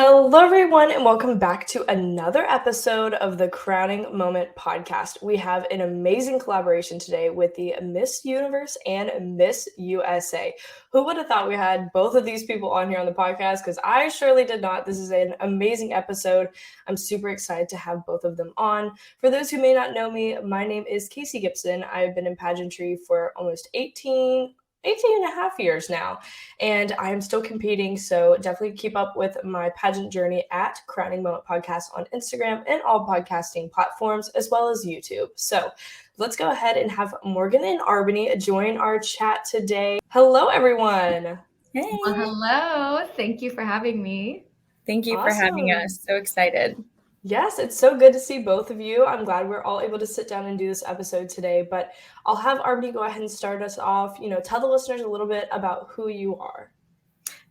Hello, everyone, and welcome back to another episode of the Crowning Moment podcast. We have an amazing collaboration today with the Miss Universe and Miss USA. Who would have thought we had both of these people on here on the podcast? Because I surely did not. This is an amazing episode. I'm super excited to have both of them on. For those who may not know me, my name is Casey Gibson. I've been in pageantry for almost 18 and a half years now, and I am still competing. So definitely keep up with my pageant journey at Crowning Moment Podcast on Instagram and all podcasting platforms, as well as YouTube. So let's go ahead and have Morgan and Arbany join our chat today. Hello, everyone. Hey. Well, hello. Thank you for having me. Thank you for having us. So excited. Yes, it's so good to see both of you. I'm glad we're all able to sit down and do this episode today, but I'll have Arbany go ahead and start us off. Tell the listeners a little bit about who you are.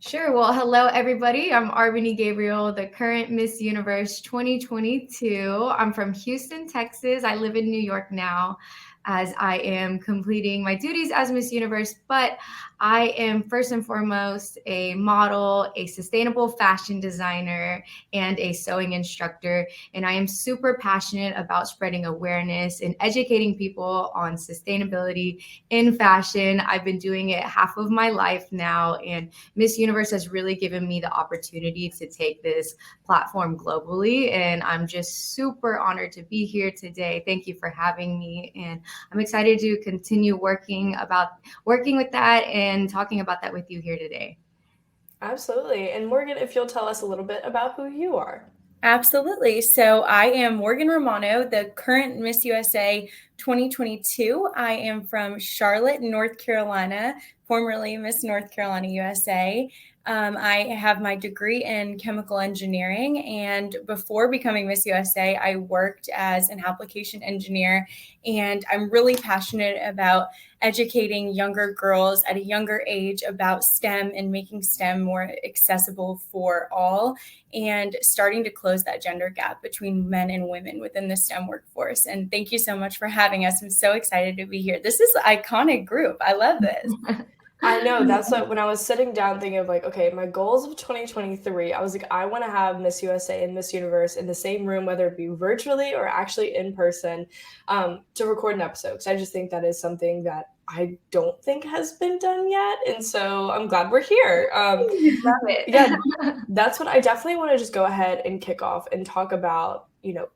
Sure. Well, hello, everybody. I'm Arbany Gabriel, the current Miss Universe 2022. I'm from Houston, Texas. I live in New York now as I am completing my duties as Miss Universe, but I am first and foremost a model, a sustainable fashion designer, and a sewing instructor. And I am super passionate about spreading awareness and educating people on sustainability in fashion. I've been doing it half of my life now, and Miss Universe has really given me the opportunity to take this platform globally. And I'm just super honored to be here today. Thank you for having me. And I'm excited to continue working with that and talking about that with you here today. Absolutely. And Morgan, if you'll tell us a little bit about who you are. Absolutely. So I am Morgan Romano, the current Miss USA 2022. I am from Charlotte, North Carolina, formerly Miss North Carolina USA. I have my degree in chemical engineering, and before becoming Miss USA, I worked as an application engineer, and I'm really passionate about educating younger girls at a younger age about STEM and making STEM more accessible for all, and starting to close that gender gap between men and women within the STEM workforce. And thank you so much for having us. I'm so excited to be here. This is an iconic group. I love this. I know, that's what, when I was sitting down thinking of like, okay, my goals of 2023, I was like, I want to have Miss USA and Miss Universe in the same room, whether it be virtually or actually in person, to record an episode. Because I just think that is something that I don't think has been done yet. And so I'm glad we're here. Love it. Yeah, that's what I definitely want to just go ahead and kick off and talk about,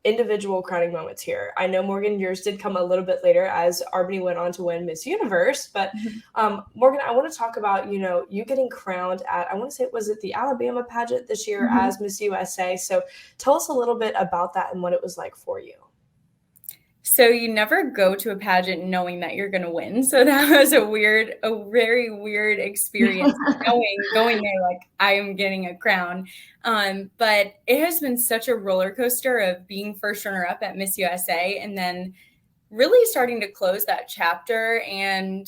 individual crowning moments here. I know, Morgan, yours did come a little bit later as Arbany went on to win Miss Universe. But Morgan, I want to talk about, you getting crowned at, I want to say, was it the Alabama pageant this year as Miss USA? So tell us a little bit about that and what it was like for you. So you never go to a pageant knowing that you're going to win. So that was a very weird experience going there like I am getting a crown. But it has been such a roller coaster of being first runner up at Miss USA and then really starting to close that chapter and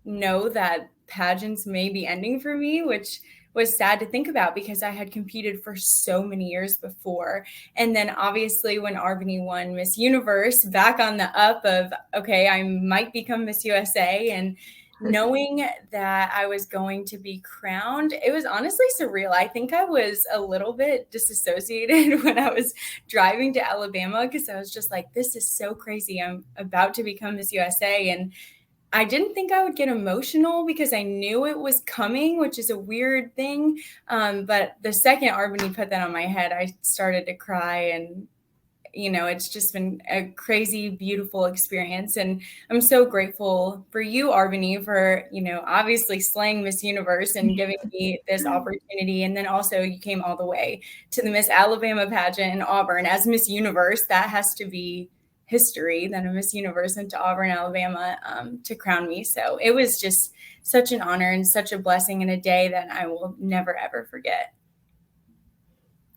know that pageants may be ending for me, which was sad to think about because I had competed for so many years before. And then obviously when Arbany won Miss Universe, back on the up of, okay, I might become Miss USA, and knowing that I was going to be crowned, it was honestly surreal. I think I was a little bit disassociated when I was driving to Alabama because I was just like, this is so crazy. I'm about to become Miss USA. And I didn't think I would get emotional because I knew it was coming, which is a weird thing. But the second Arbany put that on my head, I started to cry. And, it's just been a crazy, beautiful experience. And I'm so grateful for you, Arbany, for, obviously slaying Miss Universe and giving me this opportunity. And then also you came all the way to the Miss Alabama pageant in Auburn as Miss Universe. That has to be history than a Miss Universe into Auburn, Alabama, to crown me. So it was just such an honor and such a blessing and a day that I will never, ever forget.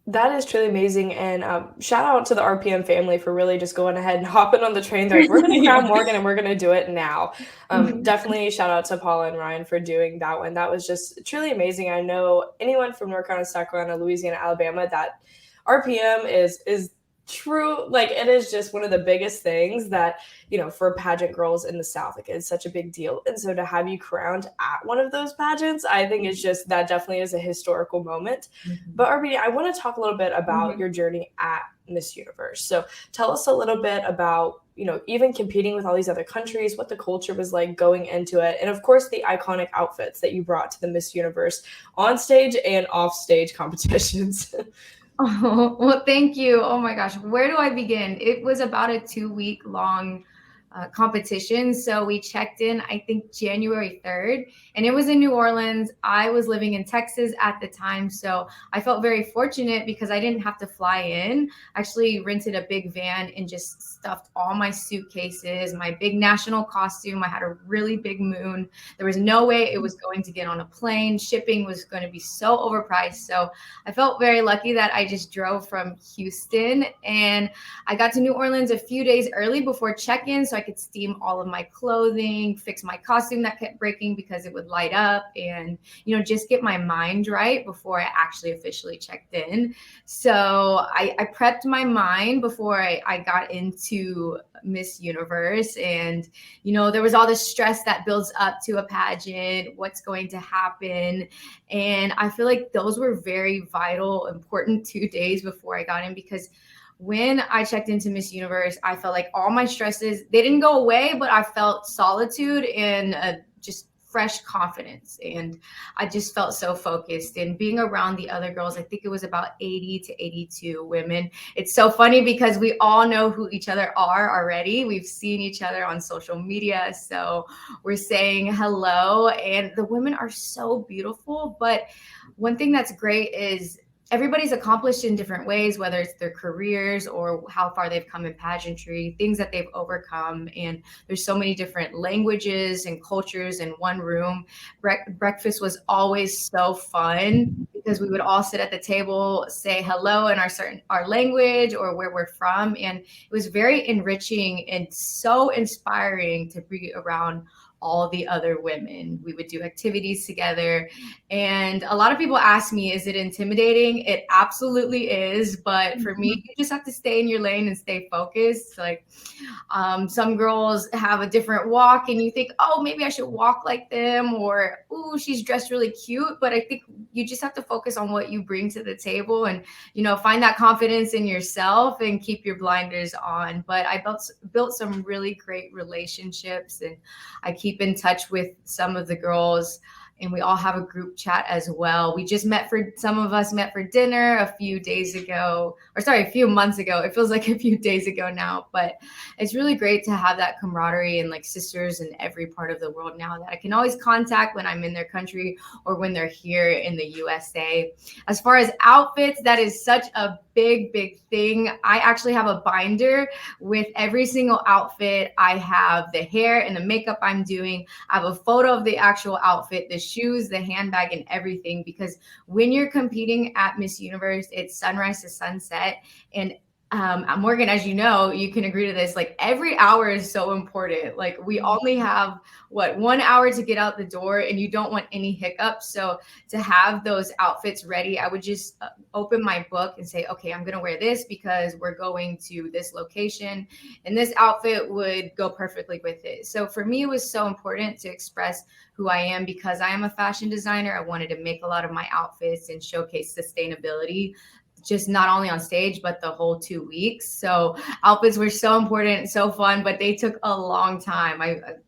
That is truly amazing. And shout out to the RPM family for really just going ahead and hopping on the train. They're like, we're going to crown Morgan and we're going to do it now. Definitely shout out to Paula and Ryan for doing that one. That was just truly amazing. I know anyone from North Carolina, South Carolina, Louisiana, Alabama, that RPM is True, like, it is just one of the biggest things that, for pageant girls in the South, like, it's such a big deal, and so to have you crowned at one of those pageants, I think it's just that definitely is a historical moment. Mhm. But, Arby, I wanna talk a little bit about Mhm. your journey at Miss Universe. So, tell us a little bit about, even competing with all these other countries, what the culture was like going into it, and, of course, the iconic outfits that you brought to the Miss Universe on stage and off stage competitions. Oh, well, thank you. Oh my gosh, where do I begin? It was about a 2 week long competition. So we checked in, I think, January 3rd, and it was in New Orleans. I was living in Texas at the time. So I felt very fortunate because I didn't have to fly in. I actually rented a big van and just stuffed all my suitcases, my big national costume. I had a really big moon. There was no way it was going to get on a plane. Shipping was going to be so overpriced. So I felt very lucky that I just drove from Houston, and I got to New Orleans a few days early before check-in so I could steam all of my clothing, fix my costume that kept breaking because it would light up, and just get my mind right before I actually officially checked in. So I prepped my mind before I got into Miss Universe, and there was all this stress that builds up to a pageant, what's going to happen. And I feel like those were very vital, important 2 days before I got in, because when I checked into Miss Universe, I felt like all my stresses, they didn't go away, but I felt solitude and just fresh confidence. And I just felt so focused. And being around the other girls, I think it was about 80 to 82 women. It's so funny because we all know who each other are already. We've seen each other on social media. So we're saying hello. And the women are so beautiful. But one thing that's great is everybody's accomplished in different ways, whether it's their careers or how far they've come in pageantry, things that they've overcome. And there's so many different languages and cultures in one room. Breakfast was always so fun because we would all sit at the table, say hello in our language or where we're from. And it was very enriching and so inspiring to be around all the other women. We would do activities together. And a lot of people ask me, is it intimidating? It absolutely is. But for me, you just have to stay in your lane and stay focused. Like some girls have a different walk and you think, oh, maybe I should walk like them, or, ooh, she's dressed really cute. But I think you just have to focus on what you bring to the table and, find that confidence in yourself and keep your blinders on. But I built some really great relationships, and I keep in touch with some of the girls, and we all have a group chat as well. Some of us met for dinner a few months ago. It feels like a few days ago now, but it's really great to have that camaraderie and like sisters in every part of the world now that I can always contact when I'm in their country or when they're here in the USA. As far as outfits, that is such a big thing. I actually have a binder with every single outfit. I have the hair and the makeup I'm doing. I have a photo of the actual outfit, the shoes, the handbag, and everything. Because when you're competing at Miss Universe, it's sunrise to sunset. And Morgan, as you know, you can agree to this, like every hour is so important. Like we only have 1 hour to get out the door, and you don't want any hiccups. So to have those outfits ready, I would just open my book and say, okay, I'm going to wear this because we're going to this location, and this outfit would go perfectly with it. So for me, it was so important to express who I am because I am a fashion designer. I wanted to make a lot of my outfits and showcase sustainability, just not only on stage, but the whole 2 weeks. So outfits were so important, so fun, but they took a long time.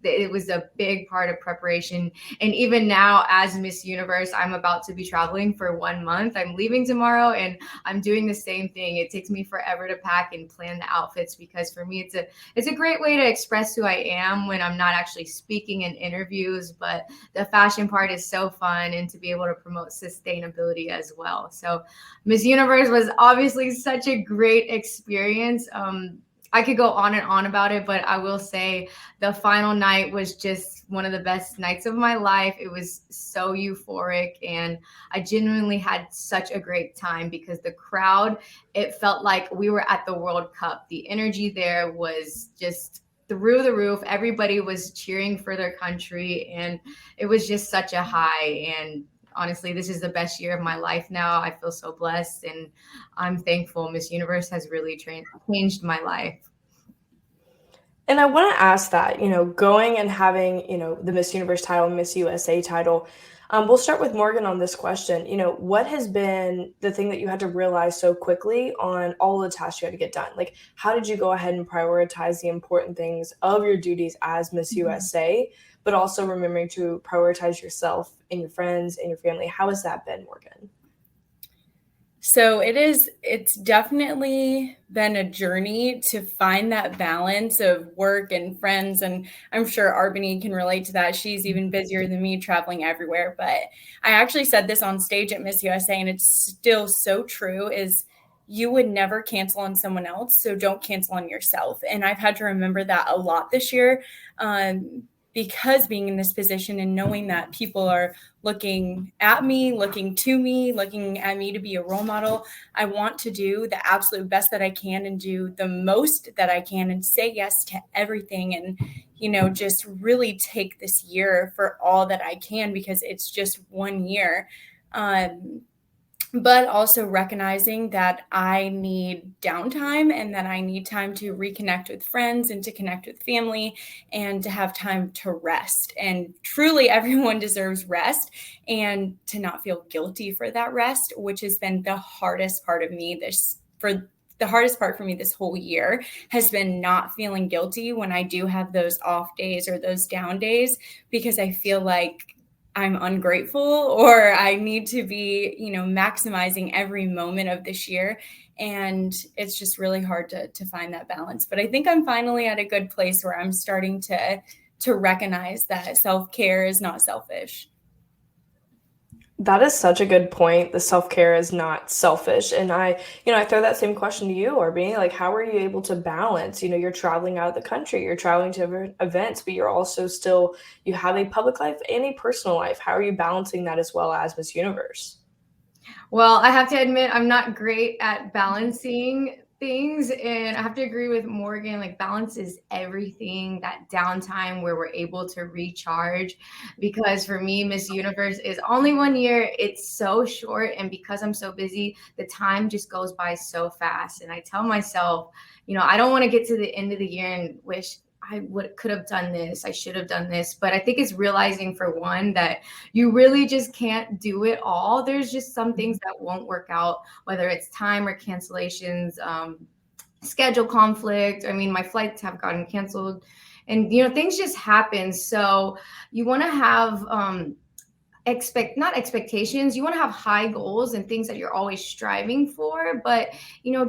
It was a big part of preparation. And even now as Miss Universe, I'm about to be traveling for 1 month. I'm leaving tomorrow and I'm doing the same thing. It takes me forever to pack and plan the outfits because for me, it's a great way to express who I am when I'm not actually speaking in interviews, but the fashion part is so fun, and to be able to promote sustainability as well. So Miss Universe was obviously such a great experience. I could go on and on about it, but I will say the final night was just one of the best nights of my life. It was so euphoric, and I genuinely had such a great time because the crowd, it felt like we were at the World Cup. The energy there was just through the roof. Everybody was cheering for their country, and it was just such a high. And honestly, this is the best year of my life now. I feel so blessed, and I'm thankful. Miss Universe has really changed my life. And I want to ask that, going and having, the Miss Universe title, Miss USA title. We'll start with Morgan on this question. What has been the thing that you had to realize so quickly on all the tasks you had to get done? Like, how did you go ahead and prioritize the important things of your duties as Miss USA, but also remembering to prioritize yourself and your friends and your family? How has that been, Morgan? So it's definitely been a journey to find that balance of work and friends. And I'm sure Arbany can relate to that. She's even busier than me traveling everywhere. But I actually said this on stage at Miss USA, and it's still so true, is you would never cancel on someone else. So don't cancel on yourself. And I've had to remember that a lot this year. Because being in this position and knowing that people are looking at me, looking to me, looking at me to be a role model, I want to do the absolute best that I can and do the most that I can and say yes to everything and, just really take this year for all that I can because it's just 1 year. But also recognizing that I need downtime and that I need time to reconnect with friends and to connect with family and to have time to rest. And truly everyone deserves rest and to not feel guilty for that rest, which has been the hardest part of me the hardest part for me this whole year has been not feeling guilty when I do have those off days or those down days, because I feel like I'm ungrateful or I need to be, maximizing every moment of this year. And it's just really hard to find that balance. But I think I'm finally at a good place where I'm starting to recognize that self-care is not selfish. That is such a good point. The self-care is not selfish. And I throw that same question to you, Arbany. Like, how are you able to balance? You're traveling out of the country, you're traveling to events, but you're also still, you have a public life and a personal life. How are you balancing that as well as Miss Universe? Well, I have to admit, I'm not great at balancing things. And I have to agree with Morgan, like balance is everything, that downtime where we're able to recharge. Because for me, Miss Universe is only 1 year. It's so short. And because I'm so busy, the time just goes by so fast. And I tell myself, I don't want to get to the end of the year and wish could have done this. I should have done this. But I think it's realizing, for one, that you really just can't do it all. There's just some things that won't work out, whether it's time or cancellations, schedule conflict. I mean, my flights have gotten canceled and, things just happen. So you want to have, not expectations. You want to have high goals and things that you're always striving for, but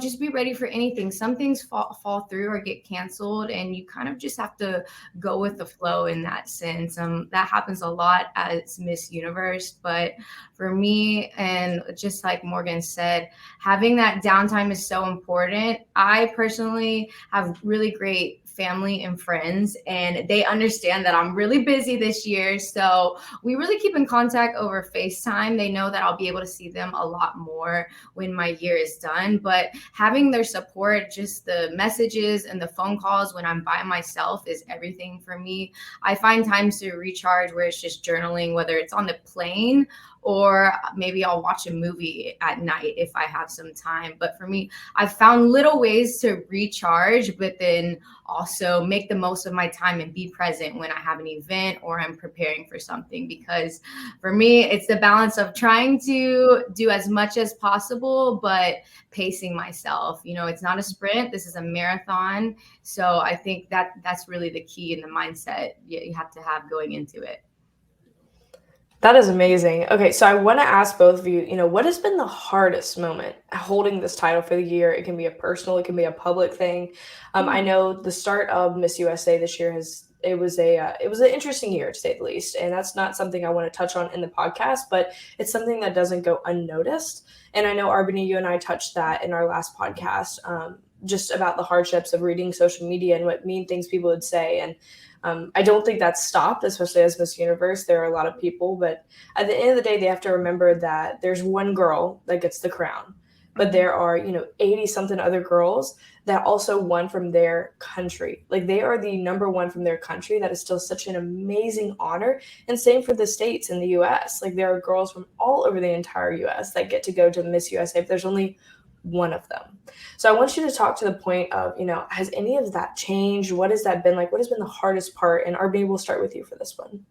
just be ready for anything. Some things fall through or get canceled, and you kind of just have to go with the flow in that sense. That happens a lot as Miss Universe, but for me, and just like Morgan said, having that downtime is so important. I personally have really great family and friends, and they understand that I'm really busy this year. So we really keep in contact over FaceTime. They know that I'll be able to see them a lot more when my year is done. But having their support, just the messages and the phone calls when I'm by myself, is everything for me. I find times to recharge where it's just journaling, whether it's on the plane or maybe I'll watch a movie at night if I have some time. But for me, I've found little ways to recharge, but then also make the most of my time and be present when I have an event or I'm preparing for something. Because for me, it's the balance of trying to do as much as possible, but pacing myself. It's not a sprint. This is a marathon. So I think that's really the key in the mindset you have to have going into it. That is amazing. Okay, so I want to ask both of you, what has been the hardest moment holding this title for the year? It can be a personal, it can be a public thing. I know the start of Miss USA this year it was an interesting year, to say the least, and that's not something I want to touch on in the podcast, but it's something that doesn't go unnoticed. And I know, Arbany, you and I touched that in our last podcast, just about the hardships of reading social media and what mean things people would say. And I don't think that's stopped, especially as Miss Universe. There are a lot of people, but at the end of the day, they have to remember that there's one girl that gets the crown. but there are, 80 something other girls that also won from their country. Like they are the number one from their country. That is still such an amazing honor. And same for the states in the US. Like there are girls from all over the entire US that get to go to Miss USA, but there's only one of them. So I want you to talk to the point of, has any of that changed? What has that been like? What has been the hardest part? And RB, we'll start with you for this one.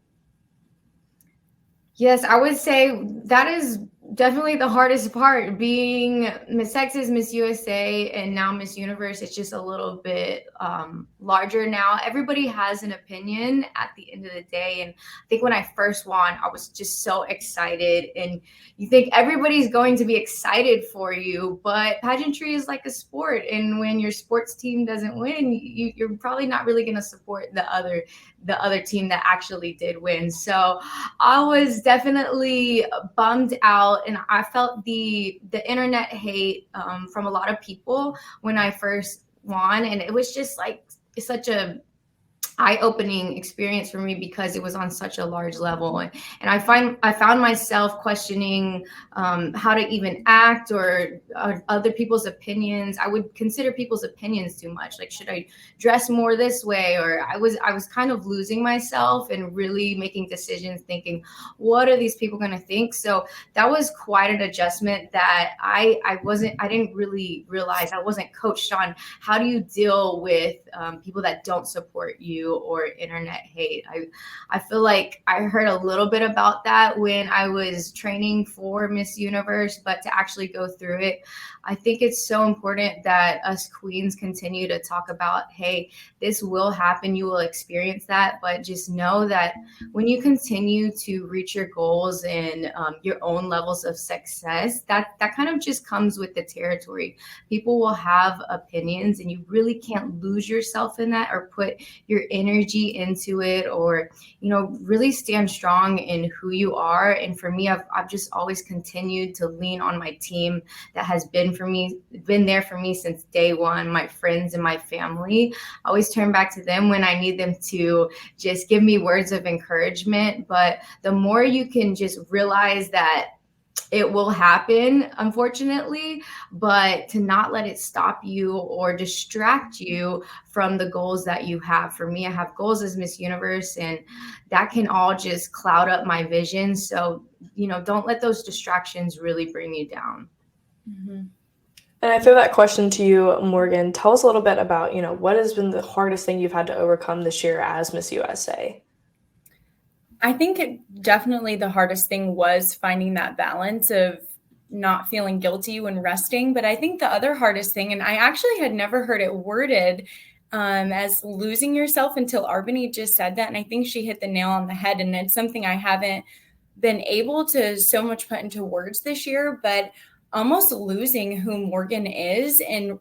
Yes, I would say that is definitely the hardest part, being Miss Texas, Miss USA, and now Miss Universe. It's just a little bit larger now. Everybody has an opinion at the end of the day. And I think when I first won, I was just so excited. And you think everybody's going to be excited for you, but pageantry is like a sport. And when your sports team doesn't win, you're probably not really going to support the other team that actually did win. So I was definitely bummed out, and I felt the internet hate from a lot of people when I first won, and it was just like such a eye-opening experience for me because it was on such a large level. And I found myself questioning how to even act or other people's opinions. I would consider people's opinions too much. Like, should I dress more this way? Or I was kind of losing myself and really making decisions thinking, what are these people going to think? So that was quite an adjustment that I didn't really realize. I wasn't coached on how do you deal with people that don't support you or internet hate. I feel like I heard a little bit about that when I was training for Miss Universe, but to actually go through it, I think it's so important that us queens continue to talk about, hey, this will happen. You will experience that, but just know that when you continue to reach your goals and your own levels of success, that kind of just comes with the territory. People will have opinions, and you really can't lose yourself in that or put your energy into it, or really stand strong in who you are. And for me, I've just always continued to lean on my team that has been there for me since day one. My friends and my family, I always turn back to them when I need them to just give me words of encouragement. But the more you can just realize that it will happen, unfortunately, but to not let it stop you or distract you from the goals that you have. For me, I have goals as Miss Universe, and that can all just cloud up my vision. So, don't let those distractions really bring you down. Mm-hmm. And I throw that question to you, Morgan. Tell us a little bit about, what has been the hardest thing you've had to overcome this year as Miss USA? I think definitely the hardest thing was finding that balance of not feeling guilty when resting. But I think the other hardest thing, and I actually had never heard it worded as losing yourself until Arbany just said that. And I think she hit the nail on the head. And it's something I haven't been able to so much put into words this year, but almost losing who Morgan is and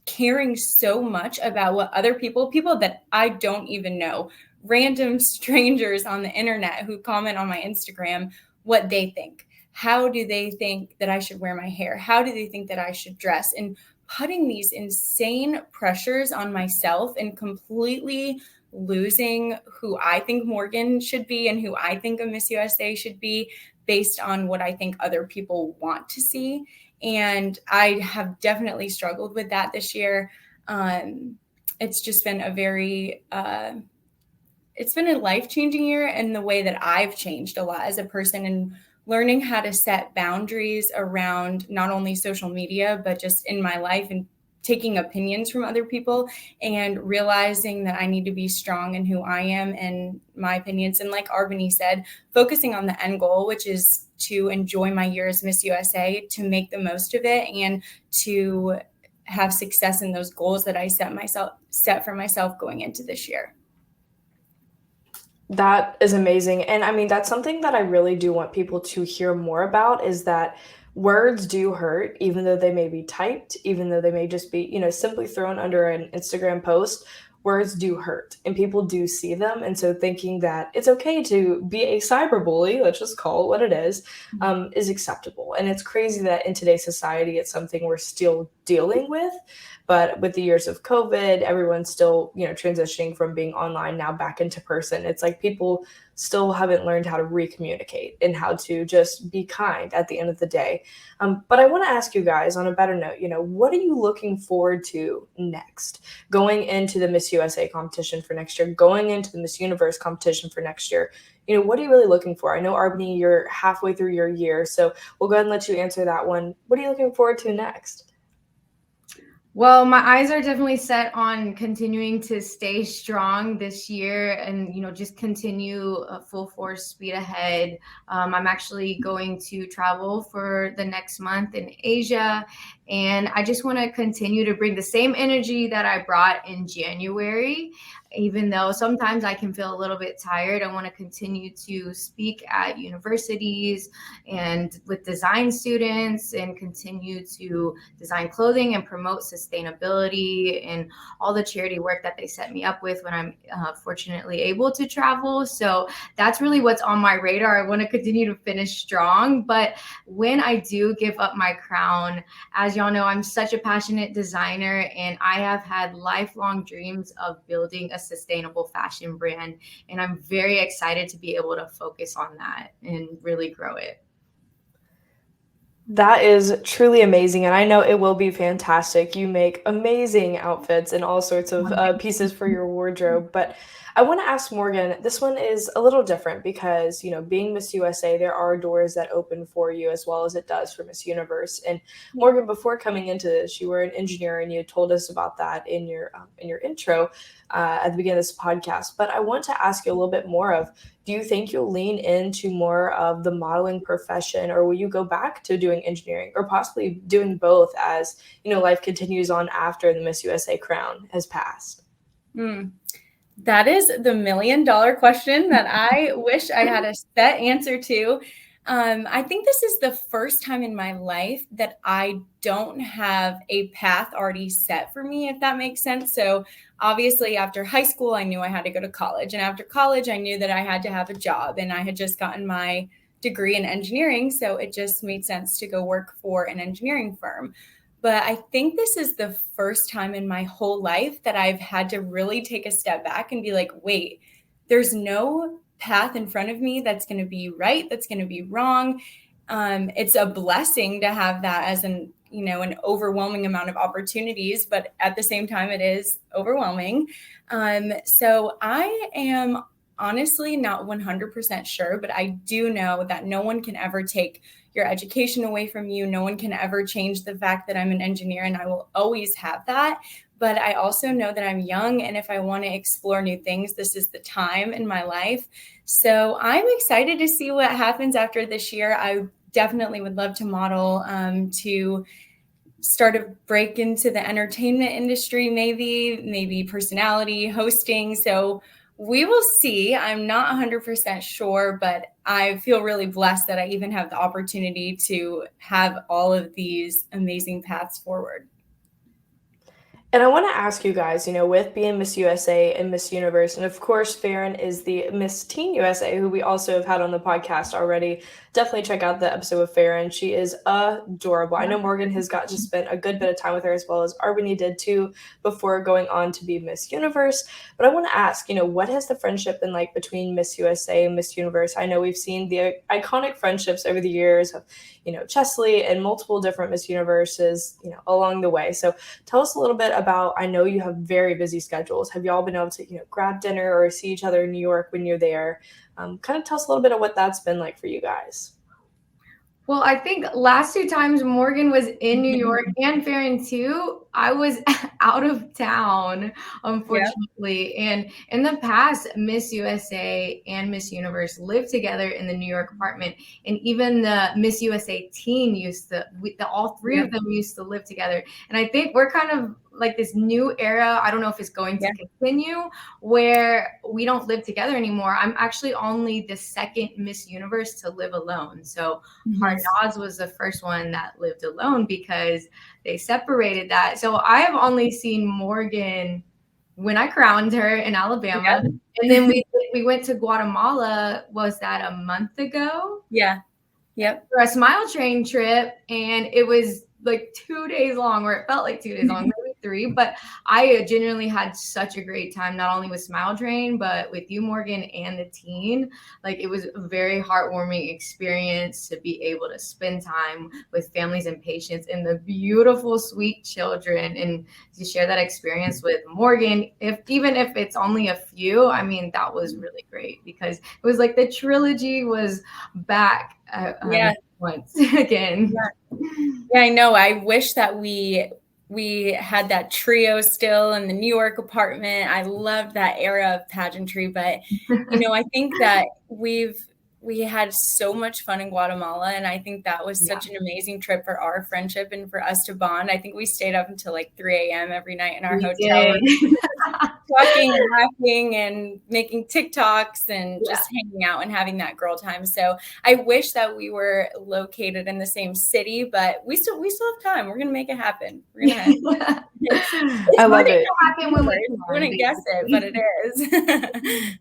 caring so much about what other people that I don't even know, random strangers on the internet who comment on my Instagram, what they think. How do they think that I should wear my hair? How do they think that I should dress? And putting these insane pressures on myself and completely losing who I think Morgan should be and who I think a Miss USA should be based on what I think other people want to see. And I have definitely struggled with that this year. It's just been it's been a life-changing year in the way that I've changed a lot as a person, and learning how to set boundaries around not only social media, but just in my life, and taking opinions from other people and realizing that I need to be strong in who I am and my opinions. And like Arbany said, focusing on the end goal, which is to enjoy my year as Miss USA, to make the most of it, and to have success in those goals that I set for myself going into this year. That is amazing. And I mean, that's something that I really do want people to hear more about, is that words do hurt, even though they may be typed, even though they may just be, simply thrown under an Instagram post. Words do hurt, and people do see them. And so thinking that it's okay to be a cyberbully, let's just call it what it is acceptable. And it's crazy that in today's society, it's something we're still dealing with. But with the years of COVID, everyone's still, transitioning from being online now back into person. It's like people still haven't learned how to recommunicate and how to just be kind at the end of the day. But I want to ask you guys on a better note, what are you looking forward to next? Going into the Miss USA competition for next year, going into the Miss Universe competition for next year, what are you really looking for? I know, Arbany, you're halfway through your year, so we'll go ahead and let you answer that one. What are you looking forward to next? Well, my eyes are definitely set on continuing to stay strong this year and, just continue full force speed ahead. I'm actually going to travel for the next month in Asia, and I just want to continue to bring the same energy that I brought in January. Even though sometimes I can feel a little bit tired, I want to continue to speak at universities and with design students and continue to design clothing and promote sustainability and all the charity work that they set me up with when I'm fortunately able to travel. So that's really what's on my radar. I want to continue to finish strong. But when I do give up my crown, as y'all know, I'm such a passionate designer, and I have had lifelong dreams of building a sustainable fashion brand. And I'm very excited to be able to focus on that and really grow it. That is truly amazing, and I know it will be fantastic. You make amazing outfits and all sorts of pieces for your wardrobe. But I want to ask Morgan, this one is a little different because, being Miss USA, there are doors that open for you as well as it does for Miss Universe. And Morgan, before coming into this, you were an engineer, and you told us about that in your intro at the beginning of this podcast. But I want to ask you a little bit more of, do you think you'll lean into more of the modeling profession, or will you go back to doing engineering, or possibly doing both as, life continues on after the Miss USA crown has passed? That is the $1 million question that I wish I had a set answer to. I think this is the first time in my life that I don't have a path already set for me, if that makes sense. So obviously after high school, I knew I had to go to college. And after college, I knew that I had to have a job, and I had just gotten my degree in engineering. So it just made sense to go work for an engineering firm. But I think this is the first time in my whole life that I've had to really take a step back and be like, wait, there's no path in front of me that's going to be right, that's going to be wrong. It's a blessing to have that as an overwhelming amount of opportunities, but at the same time, it is overwhelming. So I am honestly not 100% sure, but I do know that no one can ever take your education away from you. No one can ever change the fact that I'm an engineer, and I will always have that. But I also know that I'm young, and if I want to explore new things, this is the time in my life. So I'm excited to see what happens after this year. I definitely would love to model, to start a break into the entertainment industry, maybe personality, hosting. So we will see. I'm not 100% sure, but I feel really blessed that I even have the opportunity to have all of these amazing paths forward. And I want to ask you guys, with being Miss USA and Miss Universe, and of course, Farron is the Miss Teen USA, who we also have had on the podcast already. Definitely check out the episode with Farron. She is adorable. I know Morgan has got to spend a good bit of time with her, as well as Arbany did too, before going on to be Miss Universe. But I want to ask, what has the friendship been like between Miss USA and Miss Universe? I know we've seen the iconic friendships over the years of, Chesley and multiple different Miss Universes, along the way. So tell us a little bit about, I know you have very busy schedules. Have y'all been able to, grab dinner or see each other in New York when you're there? Kind of tell us a little bit of what that's been like for you guys. Well, I think last two times Morgan was in New York and Farron too, I was out of town, unfortunately. Yeah. And in the past, Miss USA and Miss Universe lived together in the New York apartment. And even the Miss USA team all three of them used to live together. And I think we're kind of like this new era. I don't know if it's going to continue, where we don't live together anymore. I'm actually only the second Miss Universe to live alone. So Harnaz was the first one that lived alone because they separated that. So I have only seen Morgan when I crowned her in Alabama. Yeah. And then we went to Guatemala, was that a month ago? Yeah. Yep. For a Smile Train trip. And it was like 2 days long, or it felt like 2 days long, maybe 3. But I genuinely had such a great time, not only with Smile Train, but with you, Morgan, and the teen. Like, it was a very heartwarming experience to be able to spend time with families and patients and the beautiful, sweet children, and to share that experience with Morgan, even if it's only a few. I mean, that was really great, because it was like the trilogy was back once again. Yeah, I know. I wish that we had that trio still in the New York apartment. I loved that era of pageantry, but I think that we had so much fun in Guatemala, and I think that was such an amazing trip for our friendship and for us to bond. I think we stayed up until like 3 a.m. every night in our hotel room, talking and laughing and making TikToks and just hanging out and having that girl time. So I wish that we were located in the same city, but we still have time. We're gonna make it happen. We're gonna I love it. Happen when we wouldn't guess it, but it is.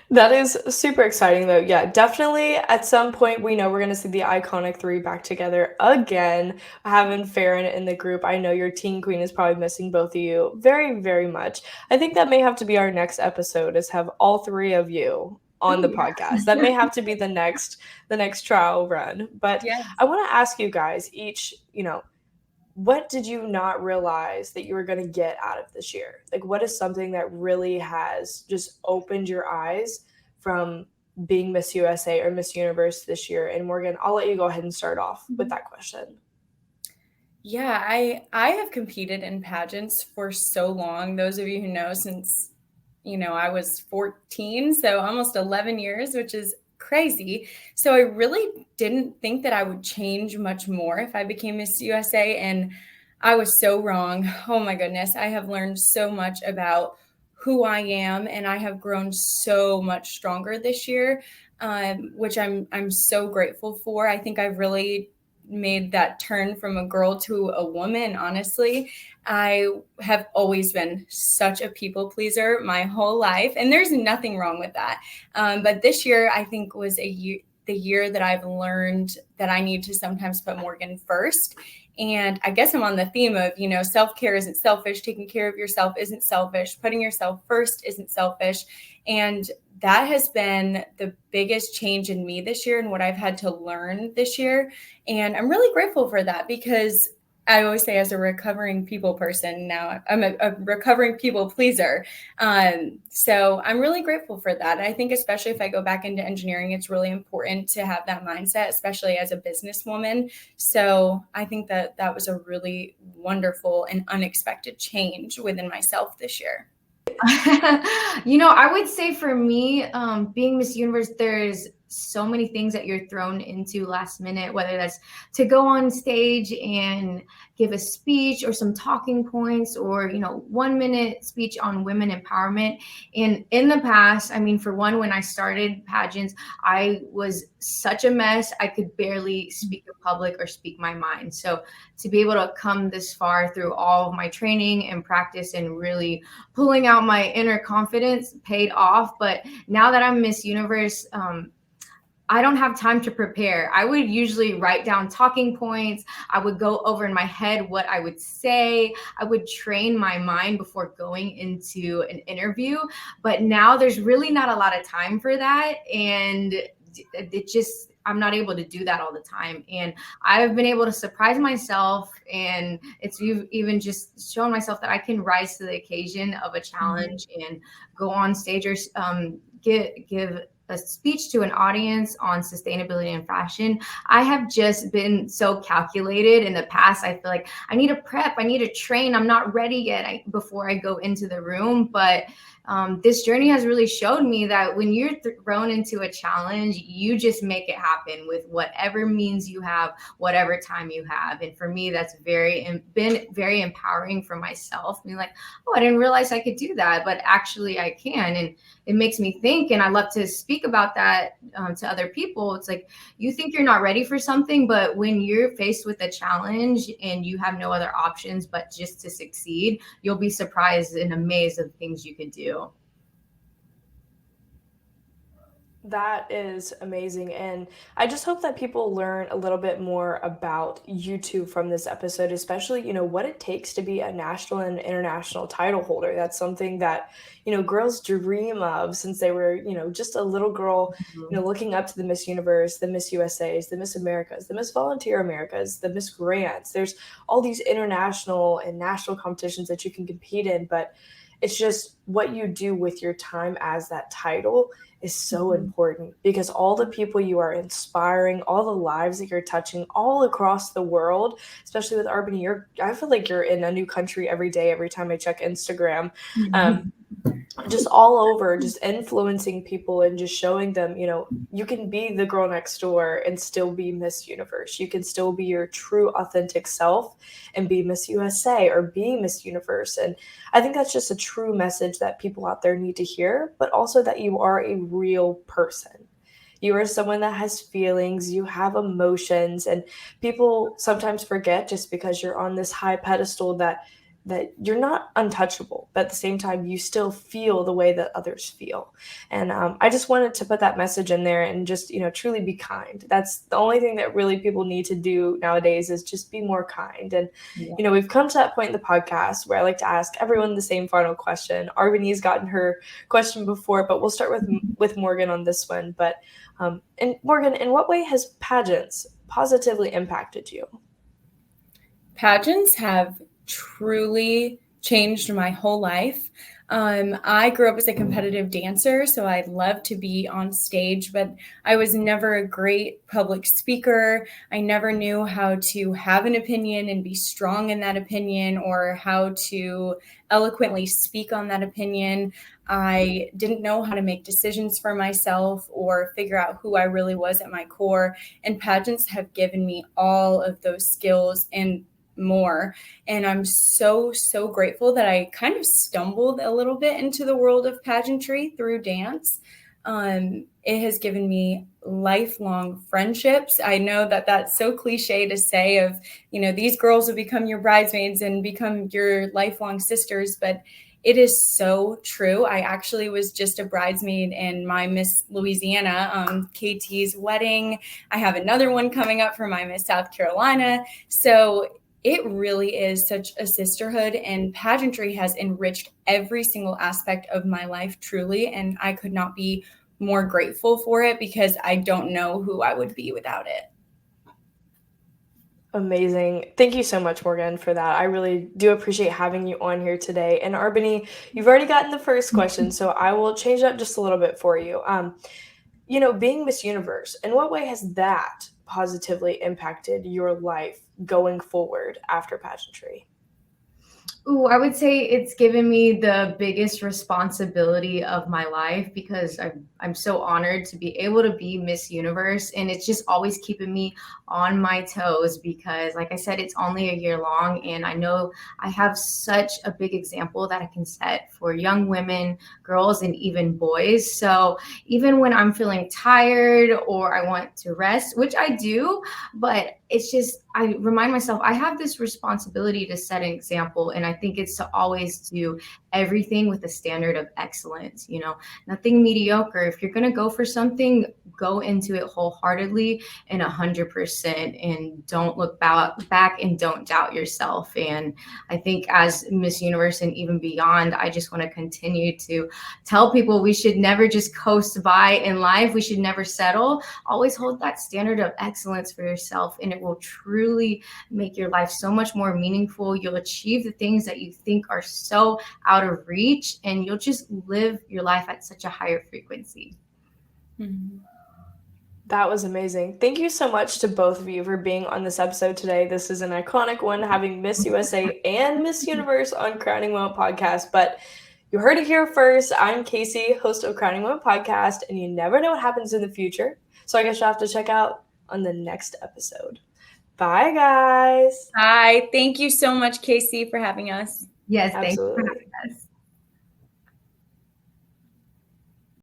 That is super exciting, though. Yeah, definitely at some point we know we're going to see the iconic 3 back together again. Having Farron in the group, I know your teen queen is probably missing both of you very, very much. I think that may have to be our next episode, is have all 3 of you on the podcast. That may have to be the next trial run. But I want to ask you guys each, what did you not realize that you were going to get out of this year? Like, what is something that really has just opened your eyes from being Miss USA or Miss Universe this year? And Morgan, I'll let you go ahead and start off with that question. Yeah, I have competed in pageants for so long. Those of you who know, since, I was 14, so almost 11 years, which is crazy. So I really didn't think that I would change much more if I became Miss USA, and I was so wrong. Oh my goodness. I have learned so much about who I am, and I have grown so much stronger this year, which I'm so grateful for. I think I've really made that turn from a girl to a woman. Honestly, I have always been such a people pleaser my whole life, and there's nothing wrong with that. But this year, I think, was the year that I've learned that I need to sometimes put Morgan first. And I guess I'm on the theme of, self-care isn't selfish. Taking care of yourself isn't selfish. Putting yourself first isn't selfish. And that has been the biggest change in me this year and what I've had to learn this year. And I'm really grateful for that, because I always say, as a recovering people person, now I'm a recovering people pleaser. So I'm really grateful for that. I think especially if I go back into engineering, it's really important to have that mindset, especially as a businesswoman. So I think that was a really wonderful and unexpected change within myself this year. I would say for me, being Miss Universe, there's so many things that you're thrown into last minute, whether that's to go on stage and give a speech or some talking points, or 1 minute speech on women empowerment. And in the past, for one, when I started pageants, I was such a mess. I could barely speak in public or speak my mind. So to be able to come this far through all of my training and practice and really pulling out my inner confidence paid off. But now that I'm Miss Universe, I don't have time to prepare. I would usually write down talking points. I would go over in my head what I would say. I would train my mind before going into an interview. But now there's really not a lot of time for that. And I'm not able to do that all the time. And I've been able to surprise myself, and it's even just showing myself that I can rise to the occasion of a challenge and go on stage or give a speech to an audience on sustainability and fashion. I have just been so calculated in the past. I feel like I need to prep, I need to train. I'm not ready yet before I go into the room. But this journey has really showed me that when you're thrown into a challenge, you just make it happen with whatever means you have, whatever time you have. And for me, that's been very empowering for myself. Being like, oh, I didn't realize I could do that, but actually I can. And it makes me think, and I love to speak about that to other people. It's like, you think you're not ready for something, but when you're faced with a challenge and you have no other options but just to succeed, you'll be surprised and amazed at things you could do. That is amazing. And I just hope that people learn a little bit more about you two from this episode, especially, what it takes to be a national and international title holder. That's something that, girls dream of since they were, just a little girl, looking up to the Miss Universe, the Miss USAs, the Miss Americas, the Miss Volunteer Americas, the Miss Grants. There's all these international and national competitions that you can compete in, but it's just what you do with your time as that title is so important, because all the people you are inspiring, all the lives that you're touching all across the world, especially with Arbany, I feel like you're in a new country every day, every time I check Instagram. Just all over, just influencing people and just showing them, you can be the girl next door and still be Miss Universe. You can still be your true authentic self and be Miss USA or be Miss Universe. And I think that's just a true message that people out there need to hear, but also that you are a real person. You are someone that has feelings, you have emotions, and people sometimes forget, just because you're on this high pedestal, that you're not untouchable, but at the same time, you still feel the way that others feel. And I just wanted to put that message in there and just, truly be kind. That's the only thing that really people need to do nowadays, is just be more kind. And, we've come to that point in the podcast where I like to ask everyone the same final question. Arbany's gotten her question before, but we'll start with Morgan on this one. But and Morgan, in what way has pageants positively impacted you? Pageants have truly changed my whole life. I grew up as a competitive dancer, so I love to be on stage, but I was never a great public speaker. I never knew how to have an opinion and be strong in that opinion, or how to eloquently speak on that opinion. I didn't know how to make decisions for myself or figure out who I really was at my core. And pageants have given me all of those skills and more. And I'm so grateful that I kind of stumbled a little bit into the world of pageantry through dance. It has given me lifelong friendships. I know that that's so cliche to say, of, these girls will become your bridesmaids and become your lifelong sisters, but it is so true. I actually was just a bridesmaid in my Miss Louisiana, KT's wedding. I have another one coming up for my Miss South Carolina. So it really is such a sisterhood, and pageantry has enriched every single aspect of my life, truly. And I could not be more grateful for it, because I don't know who I would be without it. Amazing. Thank you so much, Morgan, for that. I really do appreciate having you on here today. And Arbany, you've already gotten the first question, so I will change up just a little bit for you. Being Miss Universe, in what way has that positively impacted your life going forward after pageantry? Ooh, I would say it's given me the biggest responsibility of my life, because I'm so honored to be able to be Miss Universe, and it's just always keeping me on my toes, because like I said, it's only a year long, and I know I have such a big example that I can set for young women, girls, and even boys. So even when I'm feeling tired or I want to rest, which I do, but it's just, I remind myself I have this responsibility to set an example, and I think it's to always do everything with a standard of excellence, nothing mediocre. If you're going to go for something, go into it wholeheartedly and 100%, and don't look back and don't doubt yourself. And I think as Miss Universe and even beyond, I just want to continue to tell people we should never just coast by in life. We should never settle. Always hold that standard of excellence for yourself, and it will truly make your life so much more meaningful. You'll achieve the things that you think are so out of reach, and you'll just live your life at such a higher frequency. Mm-hmm. That was amazing. Thank you so much to both of you for being on this episode today. This is an iconic one, having Miss USA and Miss Universe on Crowning Moment Podcast. But you heard it here first. I'm Casey, host of Crowning Moment Podcast, and you never know what happens in the future. So I guess you'll have to check out on the next episode. Bye, guys. Bye. Thank you so much, Casey, for having us. Yes, absolutely.